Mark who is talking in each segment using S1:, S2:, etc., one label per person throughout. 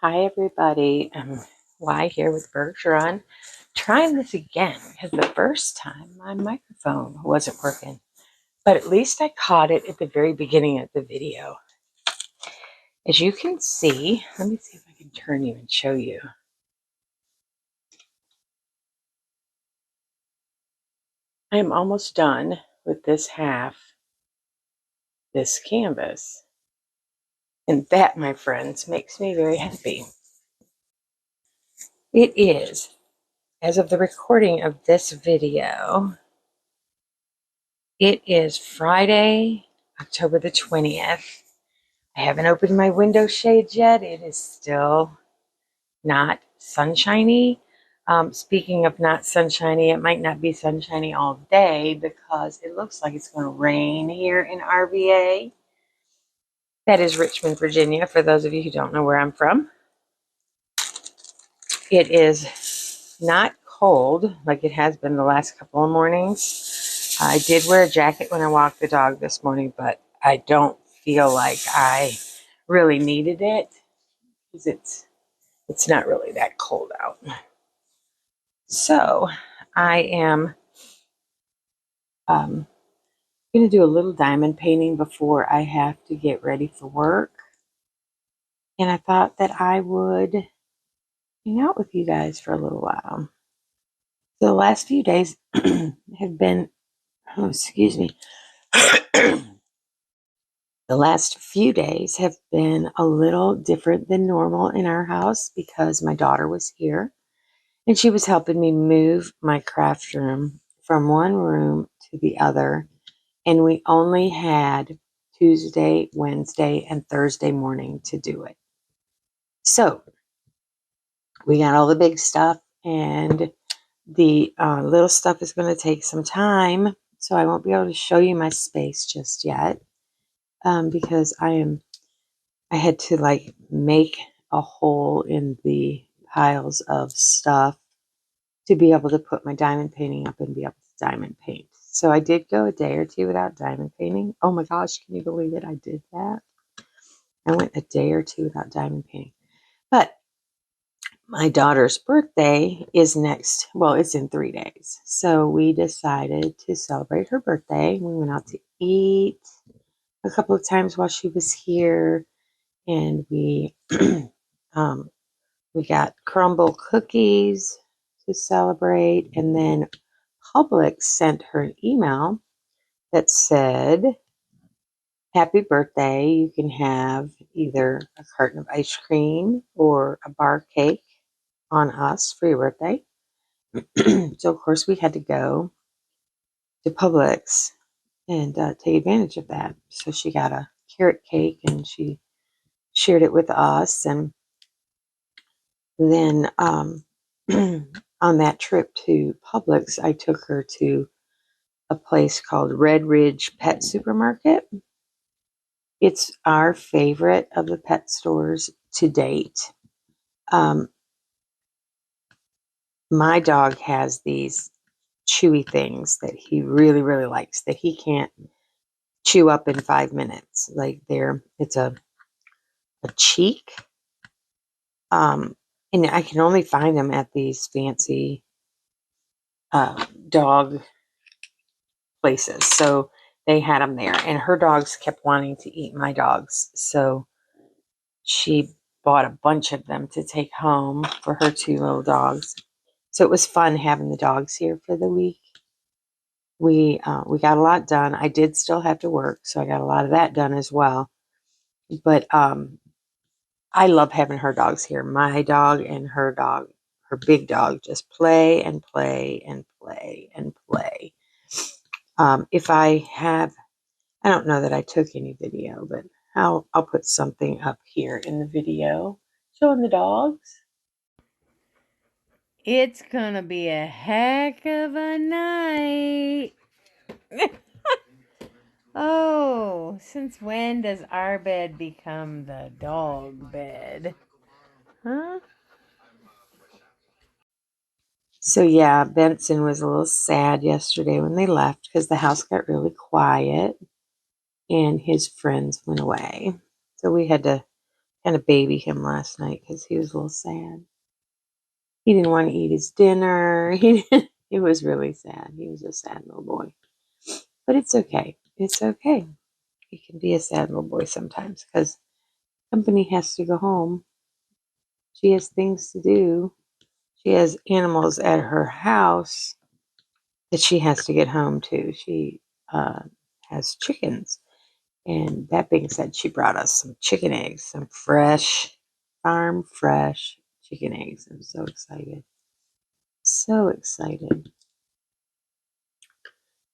S1: Hi everybody, Y here with TheBurgsrun. Trying this again because the first time my microphone wasn't working, but at least I caught it at the very beginning of the video. As you can see, let me see if I can turn you and show you. I am almost done with this canvas. And that, my friends, makes me very happy. It is, as of the recording of this video, it is Friday, October the 20th. I haven't opened my window shades yet. It is still not sunshiny. Speaking of not sunshiny, it might not be sunshiny all day because it looks like it's going to rain here in RVA. That is Richmond, Virginia, for those of you who don't know where I'm from. It is not cold like it has been the last couple of mornings. I did wear a jacket when I walked the dog this morning, but I don't feel like I really needed it because it's not really that cold out. So I am going to do a little diamond painting before I have to get ready for work. And I thought that I would hang out with you guys for a little while. So the last few days have been, oh, excuse me. The last few days have been a little different than normal in our house because my daughter was here and she was helping me move my craft room from one room to the other. And we only had Tuesday, Wednesday, and Thursday morning to do it. So we got all the big stuff, and the little stuff is going to take some time. So I won't be able to show you my space just yet because I had to like make a hole in the piles of stuff to be able to put my diamond painting up and be able to diamond paint. So I did go a day or two without diamond painting. Oh my gosh, can you believe it? I did that. I went a day or two without diamond painting. But my daughter's birthday is next, well, it's in 3 days. So we decided to celebrate her birthday. We went out to eat a couple of times while she was here. And we we got crumble cookies to celebrate. And then Publix sent her an email that said, happy birthday. You can have either a carton of ice cream or a bar cake on us for your birthday. So, of course, we had to go to Publix and take advantage of that. So she got a carrot cake and she shared it with us. And then on that trip to Publix, I took her to a place called Red Ridge Pet Supermarket. It's our favorite of the pet stores to date. My dog has these chewy things that he really, really likes that he can't chew up in 5 minutes. Like it's a cheek. And I can only find them at these fancy dog places. So they had them there, and her dogs kept wanting to eat my dogs. So she bought a bunch of them to take home for her 2 little dogs. So it was fun having the dogs here for the week. We got a lot done. I did still have to work, so I got a lot of that done as well. But I love having her dogs here. My dog and her dog, her big dog, just play and play and play and play. If I have, I don't know that I took any video, but I'll put something up here in the video showing the dogs. It's gonna be a heck of a night. Oh, since when does our bed become the dog bed? Huh? So yeah, Benson was a little sad yesterday when they left because the house got really quiet and his friends went away. So we had to kind of baby him last night because he was a little sad. He didn't want to eat his dinner. He was really sad. He was a sad little boy. But it's okay. It's okay. He can be a sad little boy sometimes because company has to go home. She has things to do. She has animals at her house that she has to get home to. She has chickens. And that being said, she brought us some chicken eggs, some fresh, farm fresh chicken eggs. I'm so excited. So excited.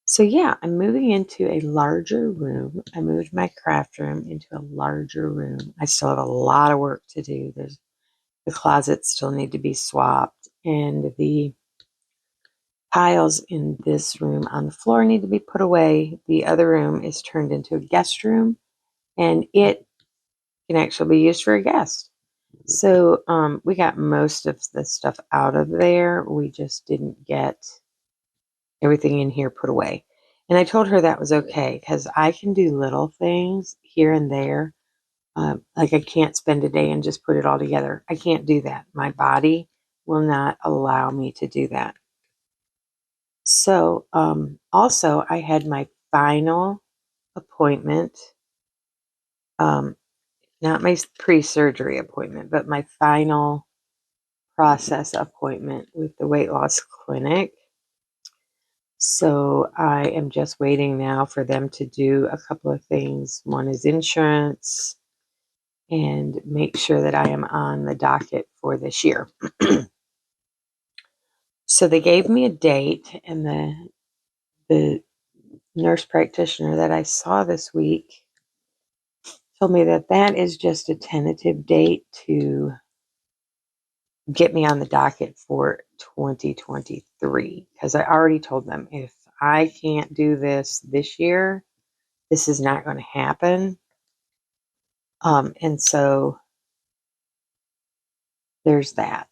S1: So yeah, I'm moving into a larger room. I moved my craft room into a larger room. I still have a lot of work to do. The closets still need to be swapped, and the tiles in this room on the floor need to be put away. The other room is turned into a guest room, and it can actually be used for a guest. So we got most of the stuff out of there. We just didn't get everything in here put away. And I told her that was okay because I can do little things here and there. Like I can't spend a day and just put it all together. I can't do that. My body will not allow me to do that. So also I had my final appointment, not my pre-surgery appointment, but my final process appointment with the weight loss clinic. So I am just waiting now for them to do a couple of things. One is insurance and make sure that I am on the docket for this year. So they gave me a date, and the nurse practitioner that I saw this week told me that that is just a tentative date to get me on the docket for 2023, because I already told them if I can't do this year, this is not going to happen. And so there's that.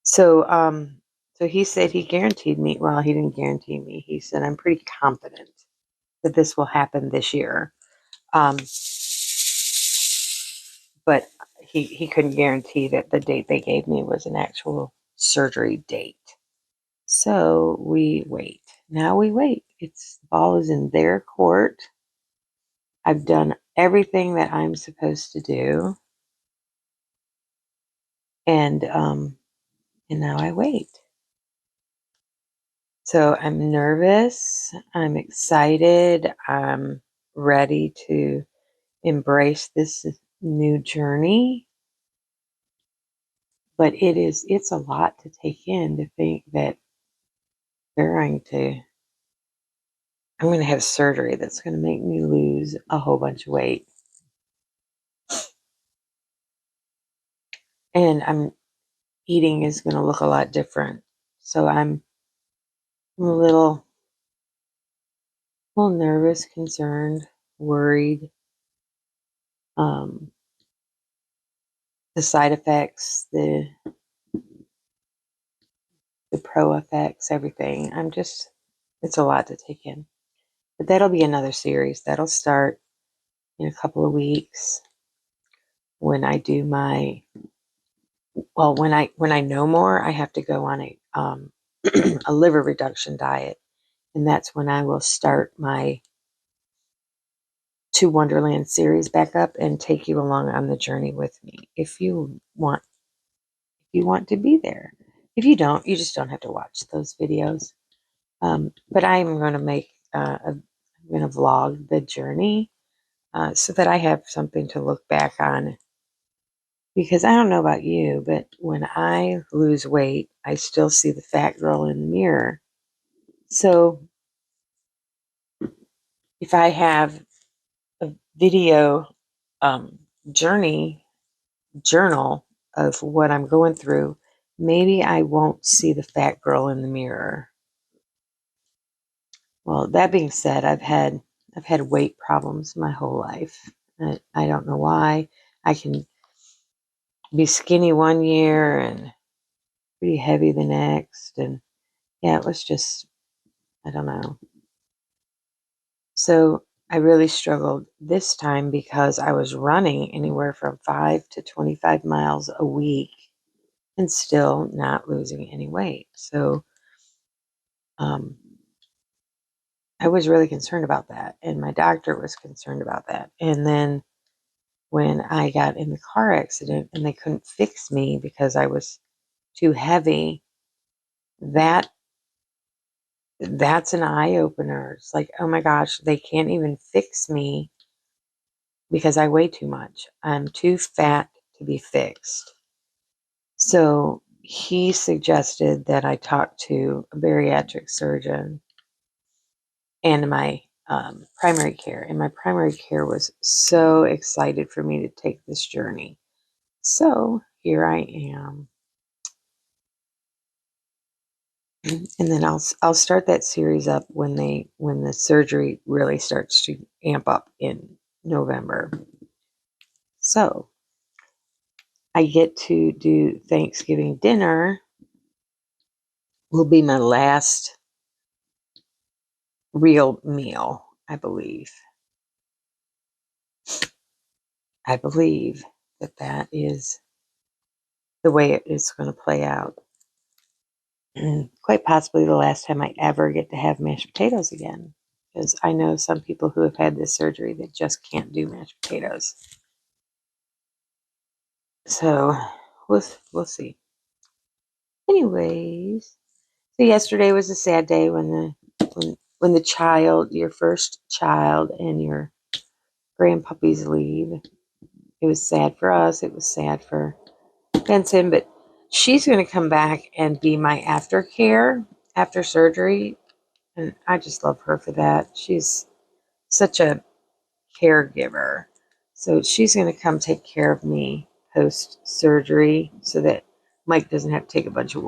S1: So he said he guaranteed me, well, he didn't guarantee me. He said, I'm pretty confident that this will happen this year. Um, but he couldn't guarantee that the date they gave me was an actual surgery date. So we wait. Now we wait. It's the ball is in their court. I've done everything that I'm supposed to do. And now I wait. So I'm nervous. I'm excited. I'm ready to embrace this new journey. But it's a lot to take in to think that I'm going to have surgery that's going to make me lose a whole bunch of weight. And eating is going to look a lot different. So I'm a little nervous, concerned, worried. The side effects, the pro effects, everything. It's a lot to take in. But that'll be another series. That'll start in a couple of weeks when I do when I know more, I have to go on a liver reduction diet. And that's when I will start my To Wonderland series back up and take you along on the journey with me. If you want to be there. If you don't, you just don't have to watch those videos. But I'm going to I'm going to vlog the journey so that I have something to look back on. Because I don't know about you, but when I lose weight, I still see the fat girl in the mirror. So if I have a video um, journal of what I'm going through, maybe I won't see the fat girl in the mirror. Well, that being said, I've had weight problems my whole life. I don't know why. I can be skinny one year and pretty heavy the next, and yeah, it was just, I don't know. So I really struggled this time because I was running anywhere from 5 to 25 miles a week and still not losing any weight. So um, I was really concerned about that. And my doctor was concerned about that. And then when I got in the car accident and they couldn't fix me because I was too heavy, that's an eye opener. It's like, oh my gosh, they can't even fix me because I weigh too much. I'm too fat to be fixed. So he suggested that I talk to a bariatric surgeon and my primary care. And my primary care was so excited for me to take this journey. So here I am. And then I'll start that series up when the surgery really starts to amp up in November. So I get to do Thanksgiving dinner. Will be my last real meal, I believe. I believe that is the way it is going to play out. Quite possibly the last time I ever get to have mashed potatoes again. Because I know some people who have had this surgery that just can't do mashed potatoes. So we'll see. Anyways, so yesterday was a sad day when the child, your first child, and your grandpuppies leave. It was sad for us. It was sad for Benson, but she's going to come back and be my aftercare after surgery, and I just love her for that. She's such a caregiver. So she's going to come take care of me post surgery so that Mike doesn't have to take a bunch of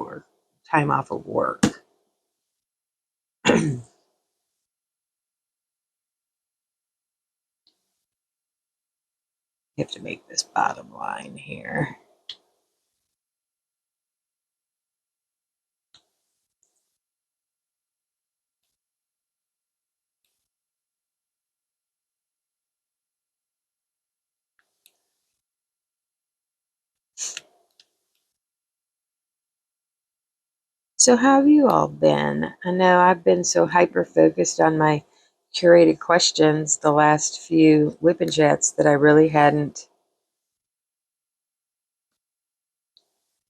S1: time off of work. You have to make this bottom line here. So how have you all been? I know I've been so hyper focused on my curated questions the last few WIP and chats that I really hadn't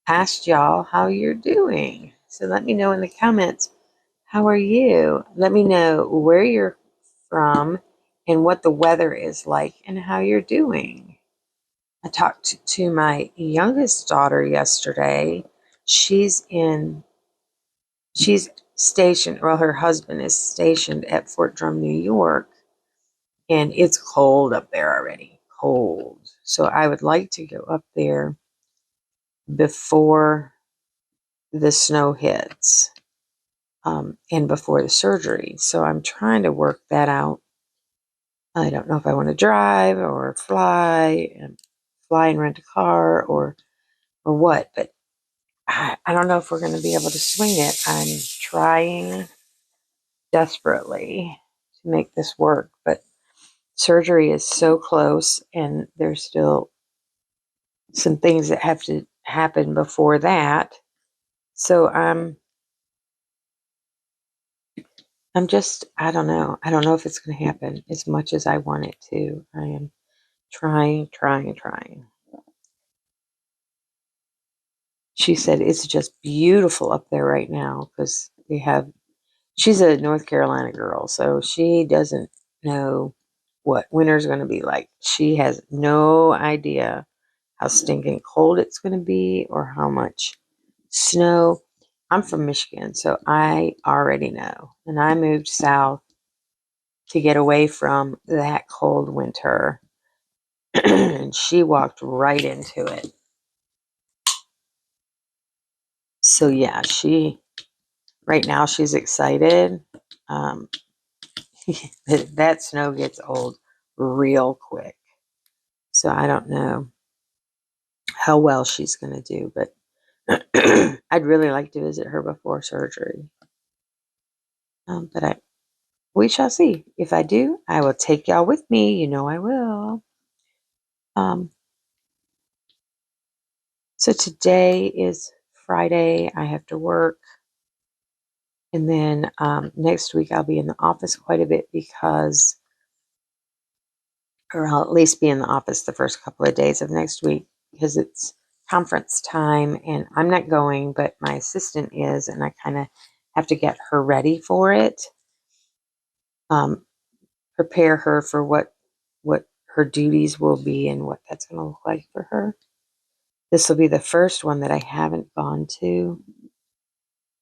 S1: asked y'all how you're doing. So let me know in the comments, how are you? Let me know where you're from and what the weather is like and how you're doing. I talked to my youngest daughter yesterday. She's stationed, well, her husband is stationed at Fort Drum, New York, and it's cold up there already. Cold. So I would like to go up there before the snow hits, and before the surgery. So I'm trying to work that out. I don't know if I want to drive or fly and rent a car or what, but I don't know if we're going to be able to swing it. I'm trying desperately to make this work, but surgery is so close and there's still some things that have to happen before that. So I'm just, I don't know. I don't know if it's going to happen as much as I want it to. I am trying. She said it's just beautiful up there right now because she's a North Carolina girl, so she doesn't know what winter's going to be like. She has no idea how stinking cold it's going to be or how much snow. I'm from Michigan, so I already know. And I moved south to get away from that cold winter. And she walked right into it. So yeah, right now she's excited. Um, that snow gets old real quick. So I don't know how well she's going to do, but I'd really like to visit her before surgery. But we shall see. If I do, I will take y'all with me. You know I will. So today is Friday. I have to work. And then next week I'll be in the office quite a bit because, or I'll at least be in the office the first couple of days of next week because it's conference time and I'm not going, but my assistant is, and I kind of have to get her ready for it. Prepare her for what her duties will be and what that's going to look like for her. This will be the first one that I haven't gone to,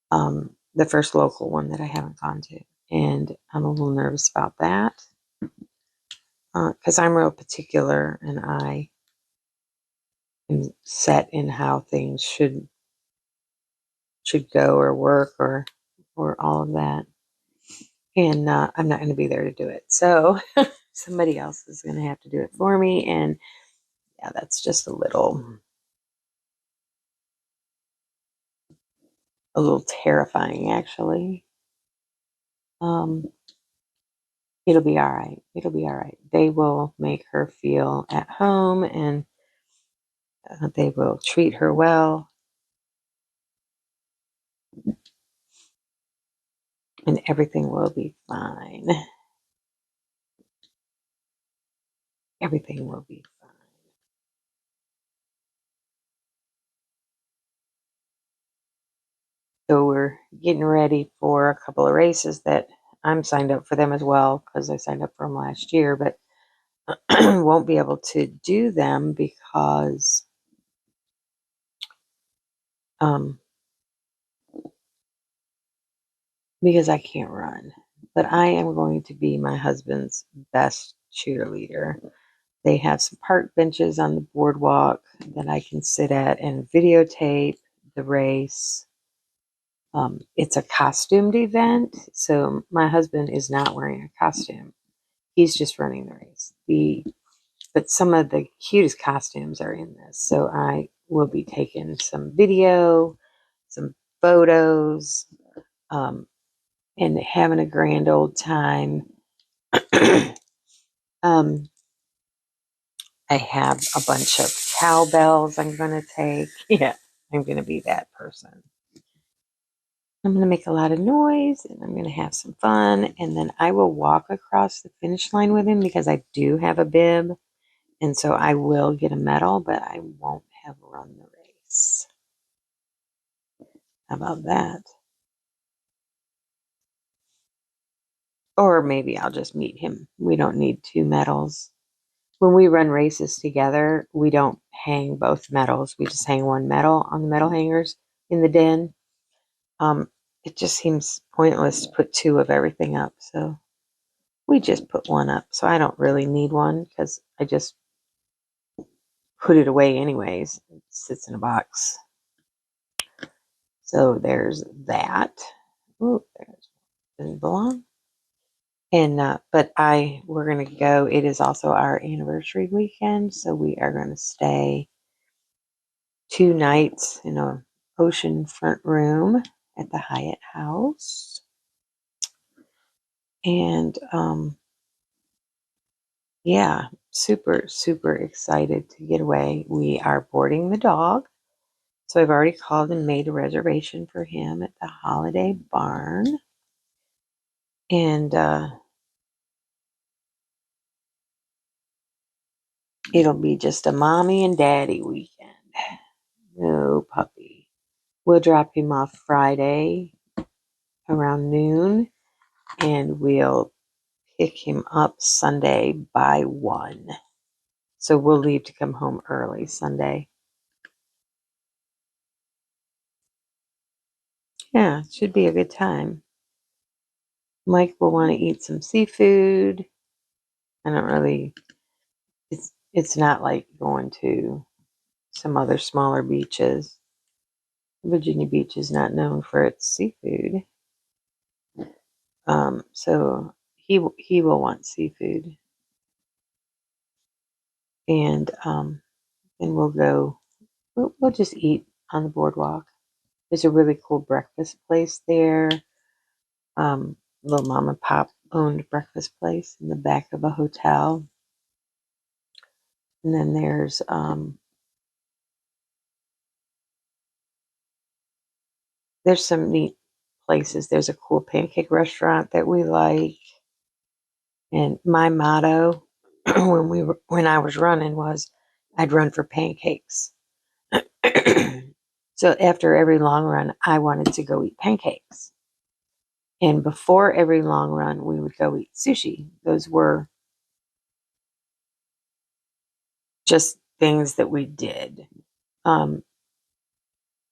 S1: the first local one that I haven't gone to, and I'm a little nervous about that because I'm real particular and I am set in how things should go or work or all of that, and I'm not going to be there to do it. So somebody else is going to have to do it for me, and yeah, that's just a little terrifying, actually. It'll be all right. It'll be all right. They will make her feel at home and they will treat her well. And everything will be fine. Everything will be fine. So we're getting ready for a couple of races that I'm signed up for them as well because I signed up for them last year, but won't be able to do them because I can't run. But I am going to be my husband's best cheerleader. They have some park benches on the boardwalk that I can sit at and videotape the race. It's a costumed event, so my husband is not wearing a costume. He's just running the race. But some of the cutest costumes are in this, so I will be taking some video, some photos, and having a grand old time. um, I have a bunch of cowbells I'm going to take. Yeah, I'm going to be that person. I'm going to make a lot of noise and I'm going to have some fun. And then I will walk across the finish line with him because I do have a bib. And so I will get a medal, but I won't have run the race. How about that? Or maybe I'll just meet him. We don't need 2 medals. When we run races together, we don't hang both medals. We just hang one medal on the medal hangers in the den. It just seems pointless to put 2 of everything up. So we just put 1 up. So I don't really need one because I just put it away anyways. It sits in a box. So there's that. Ooh, there's doesn't belong. And but we're gonna go. It is also our anniversary weekend, so we are gonna stay 2 nights in a oceanfront room at the Hyatt House. And yeah, super, super excited to get away. We are boarding the dog. So I've already called and made a reservation for him at the Holiday Barn. And it'll be just a mommy and daddy weekend. No puppy. We'll drop him off Friday around noon and we'll pick him up Sunday by 1. So we'll leave to come home early Sunday. Yeah, it should be a good time. Mike will want to eat some seafood. I don't really, it's not like going to some other smaller beaches. Virginia Beach is not known for its seafood. So he will want seafood. And then we'll just eat on the boardwalk. There's a really cool breakfast place there. Little mom and pop owned breakfast place in the back of a hotel. And then there's some neat places. There's a cool pancake restaurant that we like. And my motto when I was running was I'd run for pancakes. So after every long run, I wanted to go eat pancakes. And before every long run, we would go eat sushi. Those were just things that we did. Um,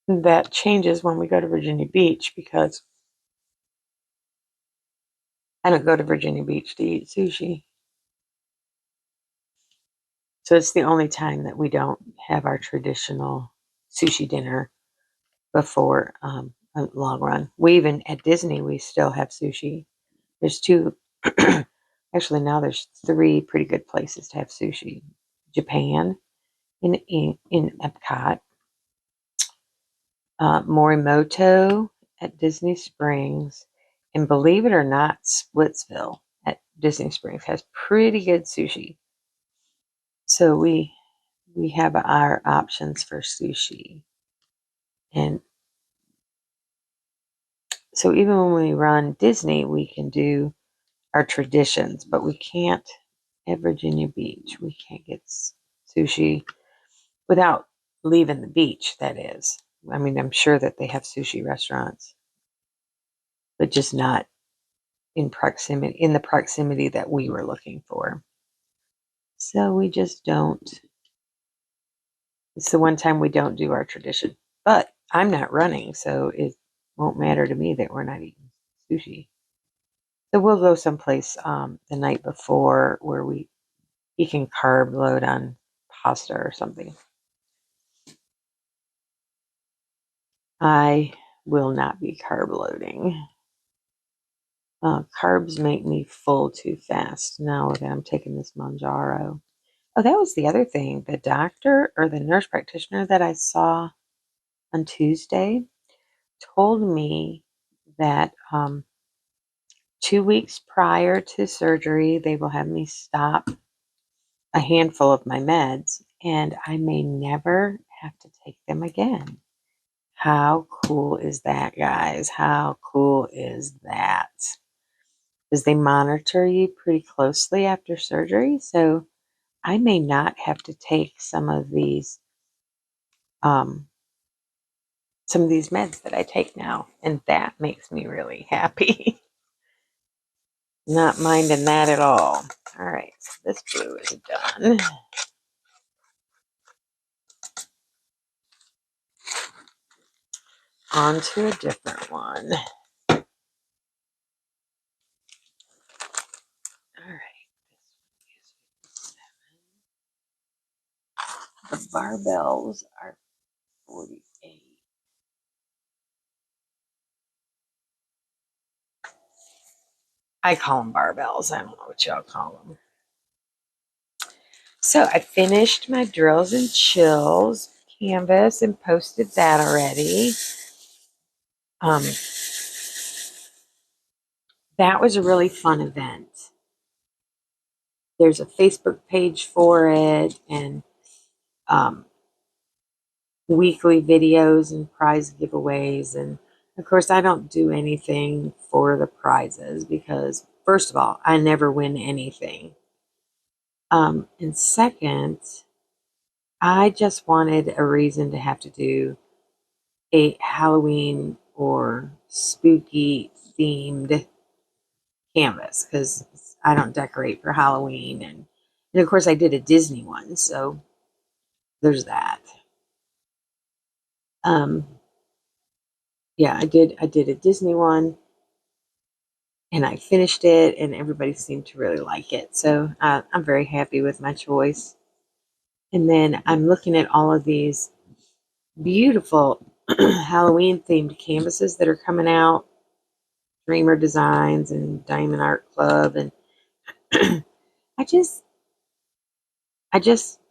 S1: that changes when we go to Virginia Beach because I don't go to Virginia Beach to eat sushi. So it's the only time that we don't have our traditional sushi dinner before a long run. We even at Disney, we still have sushi. There's two, actually, now there's three pretty good places to have sushi. Japan in Epcot, Morimoto at Disney Springs, and believe it or not, Splitsville at Disney Springs has pretty good sushi. So we have our options for sushi. And so even when we run Disney, we can do our traditions, but we can't at Virginia Beach. We can't get sushi without leaving the beach, that is. I mean, I'm sure that they have sushi restaurants, but just not in the proximity that we were looking for. So we just don't. It's the one time we don't do our tradition. But I'm not running, so it won't matter to me that we're not eating sushi. So we'll go someplace the night before where you can carb load on pasta or something. I will not be carb loading. Carbs make me full too fast now that I'm taking this Manjaro. Oh, that was the other thing. The doctor or the nurse practitioner that I saw on Tuesday told me that 2 weeks prior to surgery, they will have me stop a handful of my meds and I may never have to take them again. How cool is that, guys? How cool is that? Because they monitor you pretty closely after surgery. So I may not have to take um, some of these meds that I take now. And that makes me really happy. Not minding that at all. All right, so this blue is done. On to a different one. All right. The barbells are 48. I call them barbells. I don't know what y'all call them. So I finished my drills and chills canvas and posted that already. That was a really fun event. There's a Facebook page for it and weekly videos and prize giveaways. And of course, I don't do anything for the prizes because, first of all, I never win anything. And second, I just wanted a reason to have to do a Halloween or spooky themed canvas because I don't decorate for Halloween. And of course, I did a Disney one, so there's that. Yeah, I did a Disney one and I finished it and everybody seemed to really like it. So I'm very happy with my choice. And then I'm looking at all of these beautiful Halloween themed canvases that are coming out, Dreamer Designs and Diamond Art Club. And I just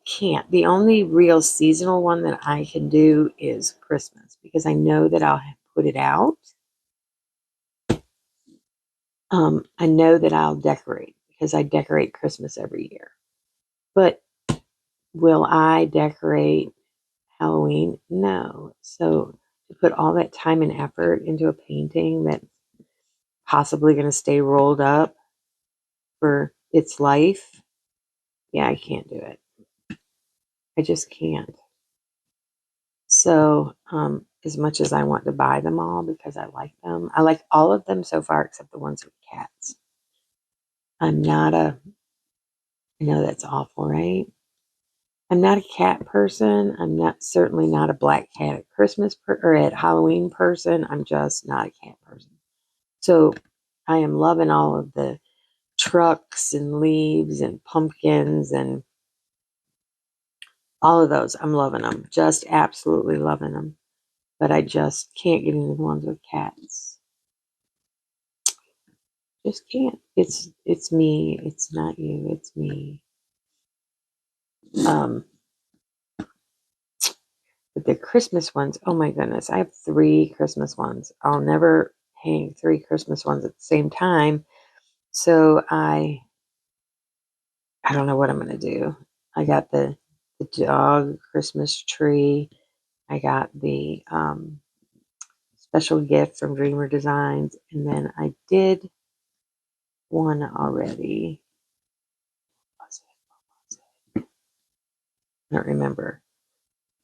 S1: can't. The only real seasonal one that I can do is Christmas because I know that I'll put it out. I know that I'll decorate because I decorate Christmas every year. But will I decorate Halloween? No. So to put all that time and effort into a painting that's possibly going to stay rolled up for its life, yeah, I can't do it. I just can't. So, as much as I want to buy them all because I like them, I like all of them so far except the ones with cats. I'm not a, I know that's awful, right? I'm not a cat person. I'm not certainly not a black cat at Christmas or at Halloween person. I'm just not a cat person. So I am loving all of the trucks and leaves and pumpkins and all of those. I'm loving them. Just absolutely loving them. But I just can't get into the ones with cats. Just can't. It's me. It's not you. It's me. Um, but the Christmas ones, oh my goodness, I have 3 Christmas ones. I'll never hang 3 Christmas ones at the same time. So I don't know what I'm gonna do. I got the dog Christmas tree. I got the special gift from Dreamer Designs, and then I did one already. I don't remember.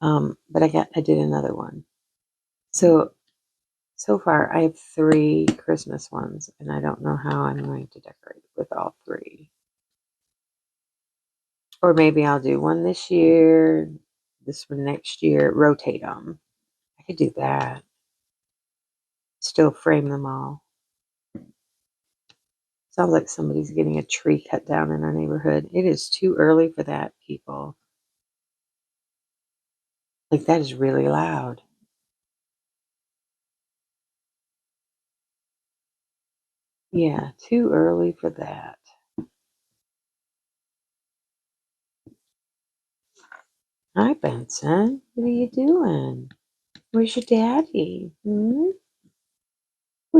S1: But I did another one. So far I have 3 Christmas ones, and I don't know how I'm going to decorate with all 3. Or maybe I'll do one this year, this one next year, rotate them. I could do that. Still frame them all. Sounds like somebody's getting a tree cut down in our neighborhood. It is too early for that, people. Like, that is really loud. Yeah, too early for that. Hi, Benson. What are you doing? Where's your daddy? What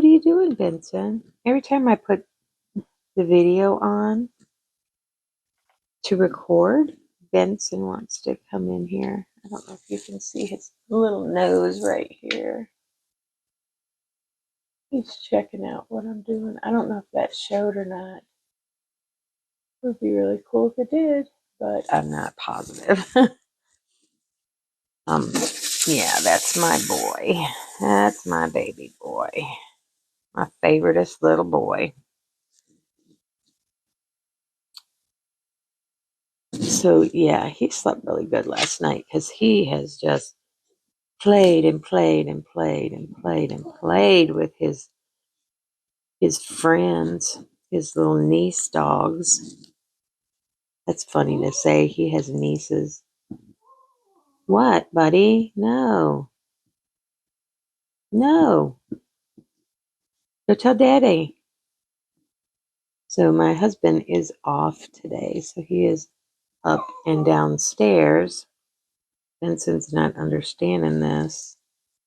S1: are you doing, Benson? Every time I put the video on to record, Benson wants to come in here. I don't know if you can see his little nose right here. He's checking out what I'm doing. I don't know if that showed or not. It would be really cool if it did, but I'm not positive. um, yeah, that's my boy. That's my baby boy. My favoriteest little boy. So yeah, he slept really good last night because he has just played and played and played and played and played with his friends, his little niece dogs. That's funny to say he has nieces. What, buddy? No. No. Go tell daddy. So my husband is off today, so he is up and downstairs. Benson's not understanding this.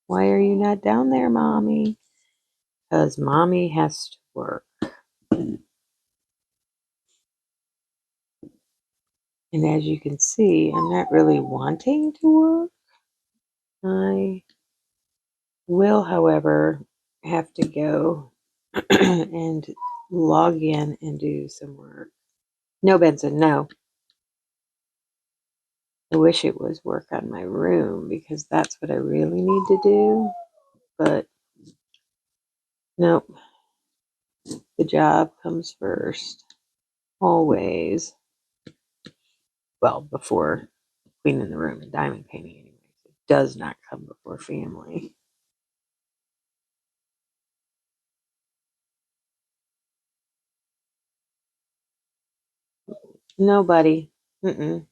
S1: Why are you not down there, Mommy? Because Mommy has to work. And as you can see, I'm not really wanting to work. I will, however, have to go and log in and do some work. No, Benson, no. I wish it was work on my room because that's what I really need to do. But nope, the job comes first. Always. Well, before cleaning the room and diamond painting, anyway. It does not come before family. Nobody. Mm-mm.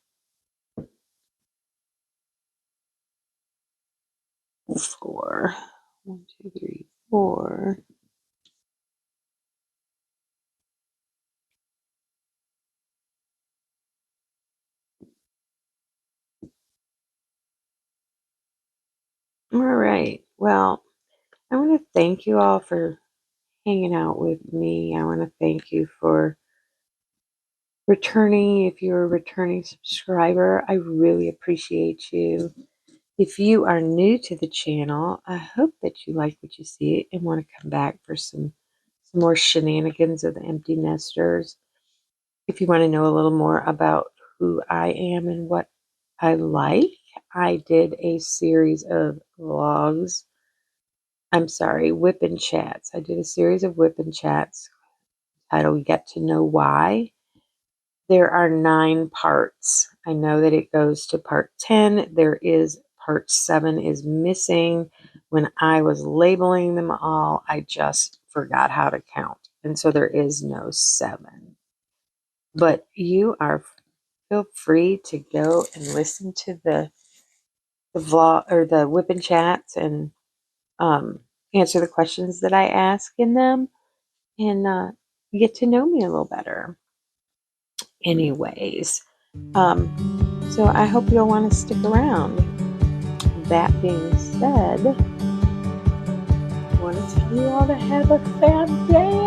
S1: 4. 1, 2, 3, 4. All right. Well, I want to thank you all for hanging out with me. I want to thank you for returning. If you're a returning subscriber, I really appreciate you. If you are new to the channel, I hope that you like what you see and want to come back for some more shenanigans of the empty nesters. If you want to know a little more about who I am and what I like, I did a series of vlogs. I'm sorry, WIP and chats. I did a series of WIP and chats titled Get to Know Why. There are 9 parts. I know that it goes to part 10. There is part 7 is missing. When I was labeling them all, I just forgot how to count. And so there is no 7. But you are feel free to go and listen to the vlog or the whip and chats and answer the questions that I ask in them and get to know me a little better. Anyways, so I hope you'll want to stick around. That being said, I want to tell you all to have a fab day.